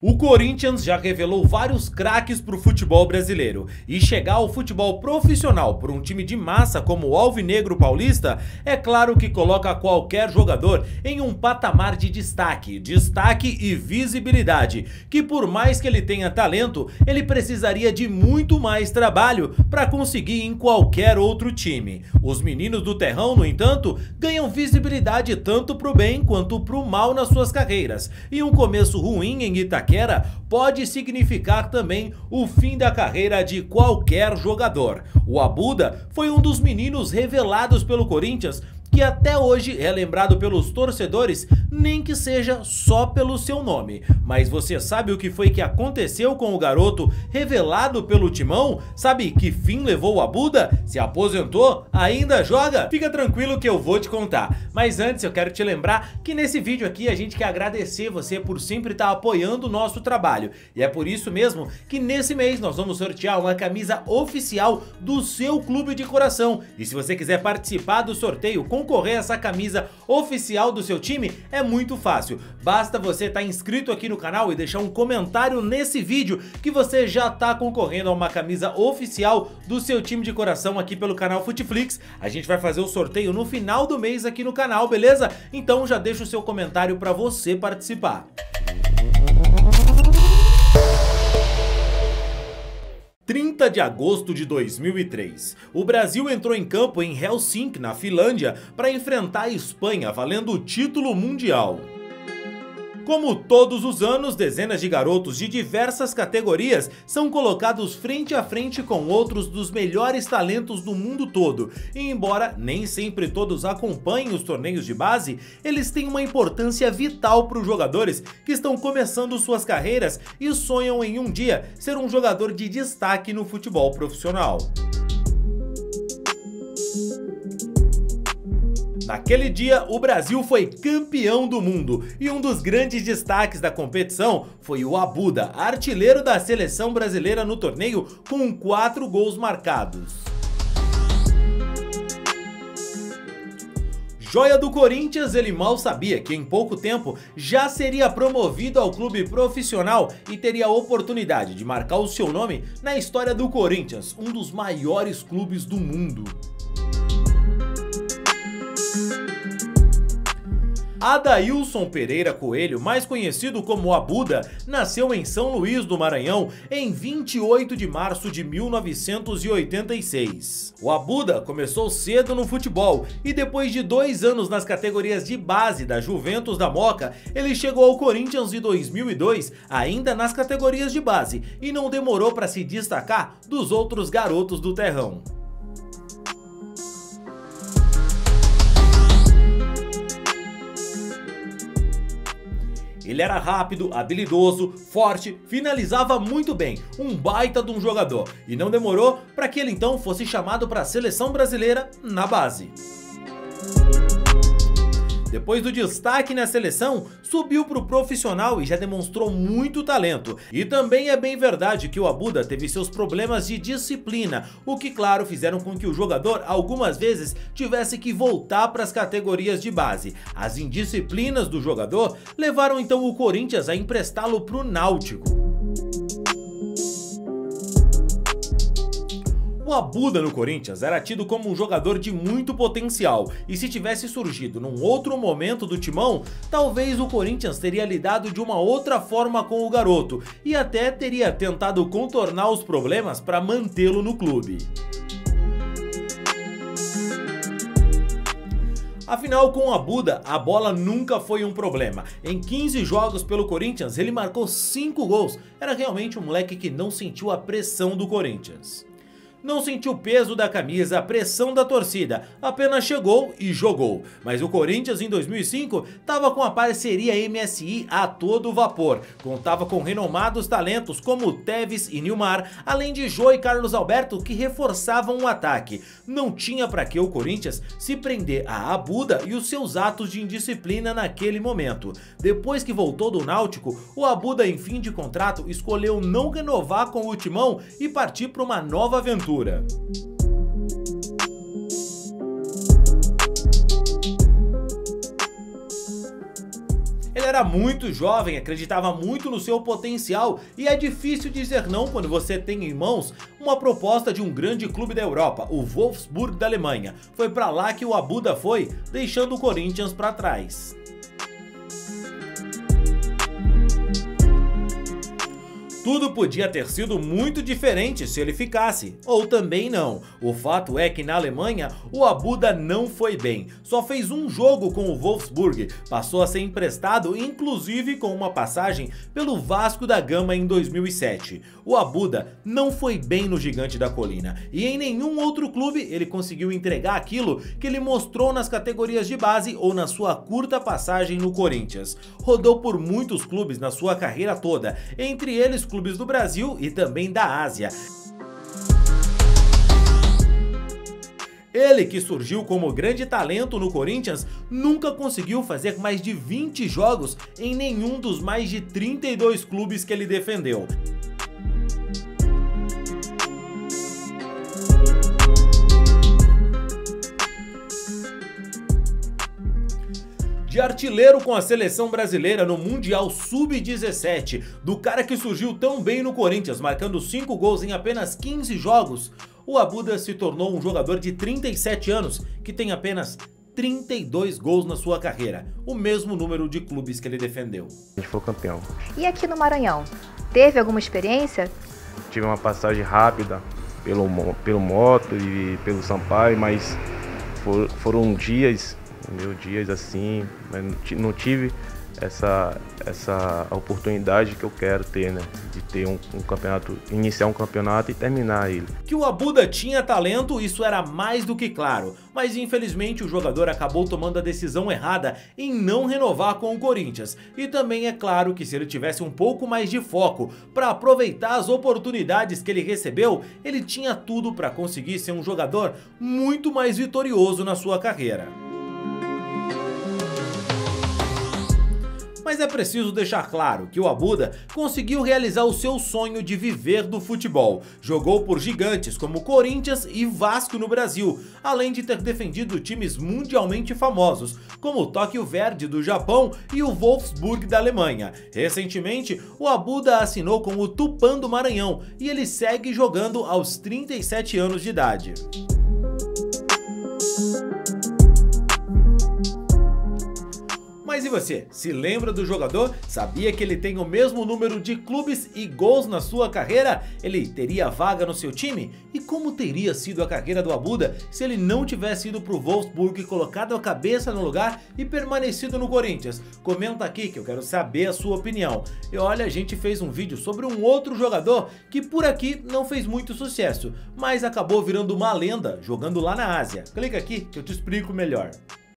O Corinthians já revelou vários craques para o futebol brasileiro, e chegar ao futebol profissional por um time de massa como o Alvinegro Paulista, é claro que coloca qualquer jogador em um patamar de destaque e visibilidade, que por mais que ele tenha talento, ele precisaria de muito mais trabalho para conseguir em qualquer outro time. Os meninos do Terrão, no entanto, ganham visibilidade tanto para o bem quanto para o mal nas suas carreiras, e um começo ruim em Itaquera pode significar também o fim da carreira de qualquer jogador. O Abuda foi um dos meninos revelados pelo Corinthians, que até hoje é lembrado pelos torcedores, nem que seja só pelo seu nome. Mas você sabe o que foi que aconteceu com o garoto revelado pelo Timão? Sabe que fim levou o Abuda? Se aposentou? Ainda joga? Fica tranquilo que eu vou te contar. Mas antes eu quero te lembrar que nesse vídeo aqui a gente quer agradecer você por sempre estar apoiando o nosso trabalho. E é por isso mesmo que nesse mês nós vamos sortear uma camisa oficial do seu clube de coração. E se você quiser participar do sorteio, concorrer a essa camisa oficial do seu time, é muito fácil. Basta você estar inscrito aqui no canal e deixar um comentário nesse vídeo que você já está concorrendo a uma camisa oficial do seu time de coração aqui pelo canal Futeflix. A gente vai fazer o sorteio no final do mês aqui no canal, beleza? Então já deixa o seu comentário para você participar. 30 de agosto de 2003, o Brasil entrou em campo em Helsinki, na Finlândia, para enfrentar a Espanha, valendo o título mundial. Como todos os anos, dezenas de garotos de diversas categorias são colocados frente a frente com outros dos melhores talentos do mundo todo, e embora nem sempre todos acompanhem os torneios de base, eles têm uma importância vital para os jogadores que estão começando suas carreiras e sonham em um dia ser um jogador de destaque no futebol profissional. Naquele dia, o Brasil foi campeão do mundo, e um dos grandes destaques da competição foi o Abuda, artilheiro da seleção brasileira no torneio, com 4 gols marcados. Joia do Corinthians, ele mal sabia que em pouco tempo já seria promovido ao clube profissional e teria a oportunidade de marcar o seu nome na história do Corinthians, um dos maiores clubes do mundo. Adailson Pereira Coelho, mais conhecido como Abuda, nasceu em São Luís do Maranhão em 28 de março de 1986. O Abuda começou cedo no futebol e depois de 2 anos nas categorias de base da Juventus da Moca, ele chegou ao Corinthians em 2002, ainda nas categorias de base, e não demorou para se destacar dos outros garotos do Terrão. Ele era rápido, habilidoso, forte, finalizava muito bem, um baita de um jogador, e não demorou para que ele então fosse chamado para a seleção brasileira na base. Depois do destaque na seleção, subiu para o profissional e já demonstrou muito talento. E também é bem verdade que o Abuda teve seus problemas de disciplina, o que claro fizeram com que o jogador algumas vezes tivesse que voltar para as categorias de base. As indisciplinas do jogador levaram então o Corinthians a emprestá-lo para o Náutico. O Abuda no Corinthians era tido como um jogador de muito potencial, e se tivesse surgido num outro momento do Timão, talvez o Corinthians teria lidado de uma outra forma com o garoto, e até teria tentado contornar os problemas para mantê-lo no clube. Afinal, com o Abuda, a bola nunca foi um problema. Em 15 jogos pelo Corinthians, ele marcou 5 gols. Era realmente um moleque que não sentiu a pressão do Corinthians. Não sentiu o peso da camisa, a pressão da torcida, apenas chegou e jogou. Mas o Corinthians em 2005 estava com a parceria MSI a todo vapor. Contava com renomados talentos como Tevez e Nilmar, além de Jô e Carlos Alberto, que reforçavam o ataque. Não tinha para que o Corinthians se prender a Abuda e os seus atos de indisciplina naquele momento. Depois que voltou do Náutico, o Abuda, em fim de contrato, escolheu não renovar com o Timão e partir para uma nova aventura. Ele era muito jovem, acreditava muito no seu potencial e é difícil dizer não quando você tem em mãos uma proposta de um grande clube da Europa, o Wolfsburg da Alemanha. Foi pra lá que o Abuda foi, deixando o Corinthians pra trás. Tudo podia ter sido muito diferente se ele ficasse, ou também não. O fato é que na Alemanha o Abuda não foi bem, só fez um jogo com o Wolfsburg, passou a ser emprestado inclusive com uma passagem pelo Vasco da Gama em 2007. O Abuda não foi bem no Gigante da Colina e em nenhum outro clube ele conseguiu entregar aquilo que ele mostrou nas categorias de base ou na sua curta passagem no Corinthians. Rodou por muitos clubes na sua carreira toda, entre eles clubes do Brasil e também da Ásia. Ele, que surgiu como grande talento no Corinthians, nunca conseguiu fazer mais de 20 jogos em nenhum dos mais de 32 clubes que ele defendeu. De artilheiro com a seleção brasileira no Mundial Sub-17, do cara que surgiu tão bem no Corinthians, marcando 5 gols em apenas 15 jogos, o Abuda se tornou um jogador de 37 anos, que tem apenas 32 gols na sua carreira, o mesmo número de clubes que ele defendeu. A gente foi campeão. E aqui no Maranhão, teve alguma experiência? Tive uma passagem rápida pelo Moto e pelo Sampaio, mas foram dias assim, mas não tive essa oportunidade que eu quero ter, né? De ter um campeonato, iniciar um campeonato e terminar ele. Que o Abuda tinha talento, isso era mais do que claro, mas infelizmente o jogador acabou tomando a decisão errada em não renovar com o Corinthians. E também é claro que se ele tivesse um pouco mais de foco para aproveitar as oportunidades que ele recebeu, ele tinha tudo para conseguir ser um jogador muito mais vitorioso na sua carreira. Mas é preciso deixar claro que o Abuda conseguiu realizar o seu sonho de viver do futebol. Jogou por gigantes como Corinthians e Vasco no Brasil, além de ter defendido times mundialmente famosos, como o Tóquio Verde do Japão e o Wolfsburg da Alemanha. Recentemente, o Abuda assinou com o Tupã do Maranhão e ele segue jogando aos 37 anos de idade. Mas e você, se lembra do jogador? Sabia que ele tem o mesmo número de clubes e gols na sua carreira? Ele teria vaga no seu time? E como teria sido a carreira do Abuda se ele não tivesse ido pro Wolfsburg, colocado a cabeça no lugar e permanecido no Corinthians? Comenta aqui que eu quero saber a sua opinião. E olha, a gente fez um vídeo sobre um outro jogador que por aqui não fez muito sucesso, mas acabou virando uma lenda jogando lá na Ásia. Clica aqui que eu te explico melhor.